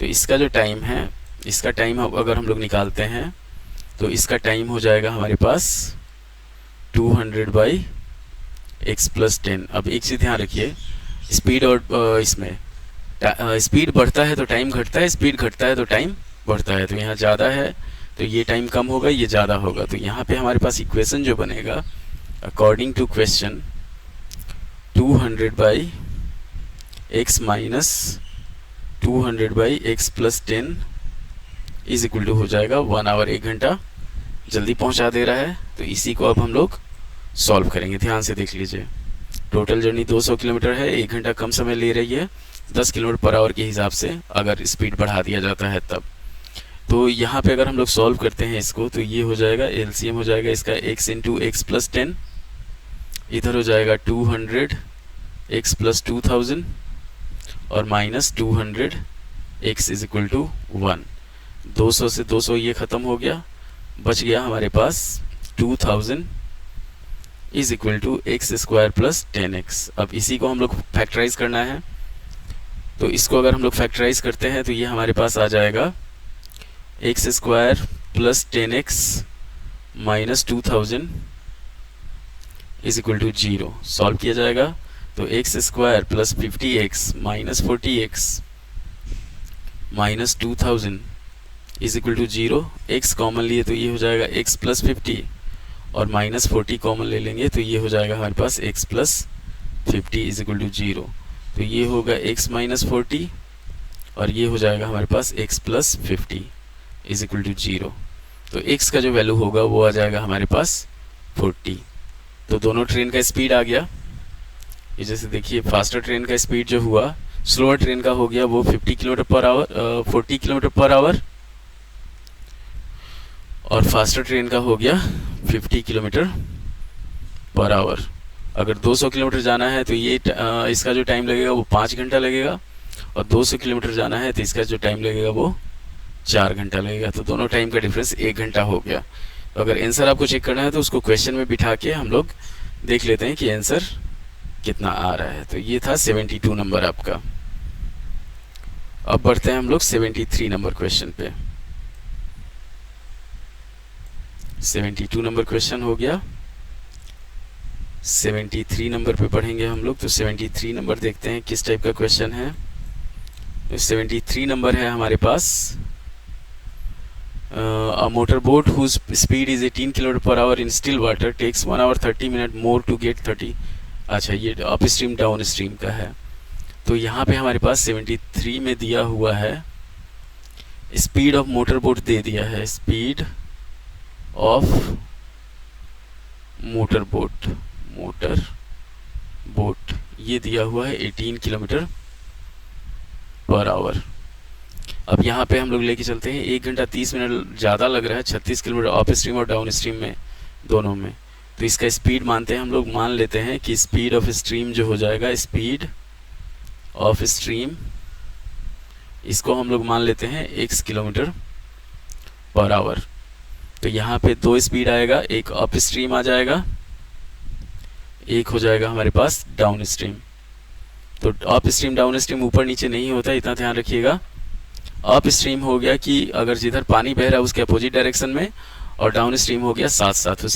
तो इसका जो टाइम है, इसका टाइम अगर हम लोग निकालते हैं तो इसका टाइम हो जाएगा हमारे पास 200/x+10। अब एक चीज़ ध्यान रखिए, स्पीड और इसमें स्पीड बढ़ता है तो टाइम घटता है, स्पीड घटता है तो टाइम बढ़ता है। तो यहाँ ज़्यादा है तो ये टाइम कम होगा, ये ज़्यादा होगा। तो यहाँ पे हमारे पास इक्वेशन जो बनेगा according to question 200/x minus 200/x+10 is equal to हो जाएगा 1 आवर, 1 घंटा जल्दी पहुंचा दे रहा है। तो इसी को अब हम लोग सॉल्व करेंगे। ध्यान से देख लीजिए, टोटल जर्नी 200 किलोमीटर है, 1 घंटा कम समय ले रही है 10 किलोमीटर पर आवर के हिसाब से, अगर स्पीड बढ़ा दिया जाता है तब। तो यहाँ पे अगर हम लोग सॉल्व करते हैं इसको तो ये हो जाएगा, एलसीएम हो जाएगा इसका x इंटू x+10, इधर हो जाएगा 200x+2000 और minus 200x is equal to 1। 200 से 200 ये ख़त्म हो गया, बच गया हमारे पास 2000 is equal to x² + 10x। अब इसी को हम लोग फैक्टराइज करना है। तो इसको अगर हम लोग फैक्टराइज करते हैं तो ये हमारे पास आ जाएगा x² + 10x minus 2000 is equal to 0। Solve किया जाएगा तो x² + 50x minus 40x minus 2000 is equal to 0। x common लिए तो ये हो जाएगा x + 50 और माइनस 40 कॉमन ले लेंगे तो ये हो जाएगा हमारे पास x + 50 इज इक्वल टू 0। तो ये होगा x - 40 और ये हो जाएगा हमारे पास x + 50 इज इक्वल टू 0। तो x का जो वैल्यू होगा वो आ जाएगा हमारे पास 40। तो दोनों ट्रेन का स्पीड आ गया। ये जैसे देखिए, फास्टर ट्रेन का स्पीड जो हुआ स्लोअर ट्रेन का हो गया वो 40 किलोमीटर पर आवर और फास्टर ट्रेन का हो गया 50 किलोमीटर पर आवर। अगर 200 किलोमीटर जाना है तो ये इसका जो टाइम लगेगा वो 5 घंटा लगेगा और 200 किलोमीटर जाना है तो इसका जो टाइम लगेगा वो 4 घंटा लगेगा। तो दोनों टाइम का डिफरेंस 1 घंटा हो गया। तो अगर आंसर आपको चेक करना है तो उसको क्वेश्चन में बिठा के हम लोग देख लेते हैं कि आंसर कितना आ रहा है। तो ये था 72 नंबर आपका। अब बढ़ते हैं हम लोग 73 नंबर क्वेश्चन पे। 72 नंबर क्वेश्चन हो गया। 73 नंबर पे पढ़ेंगे हम लोग। तो 73 नंबर देखते हैं किस टाइप का क्वेश्चन है। तो 73 नंबर है हमारे पास, a motorboat whose speed is 18 km/h in still water takes 1 hour 30 minutes more to get 30। अच्छा, ये अप स्ट्रीम डाउन स्ट्रीम का है। तो यहाँ पे हमारे पास 73 में दिया हुआ है स्पीड ऑफ मोटरबोट दे दिया है, स्पीड ऑफ मोटरबोट ये दिया हुआ है 18 km/h। अब यहाँ पे हम लोग लेके चलते हैं 1 घंटा 30 मिनट ज़्यादा लग रहा है 36 किलोमीटर अप स्ट्रीम और डाउन स्ट्रीम में, दोनों में। तो इसका स्पीड मानते हैं हम लोग, मान लेते हैं कि स्पीड ऑफ स्ट्रीम जो हो जाएगा, स्पीड ऑफ स्ट्रीम इसको हम लोग मान लेते हैं x km/h। तो यहाँ पे 2 स्पीड आएगा, एक अप स्ट्रीम आ जाएगा, एक हो जाएगा हमारे पास डाउन स्ट्रीम। तो अप स्ट्रीम डाउन स्ट्रीम ऊपर नीचे नहीं होता, इतना ध्यान रखिएगा। अप स्ट्रीम हो गया कि अगर जिधर पानी बह रहा है उसके अपोजिट डायरेक्शन में, और डाउन स्ट्रीम हो गया साथ साथ उसी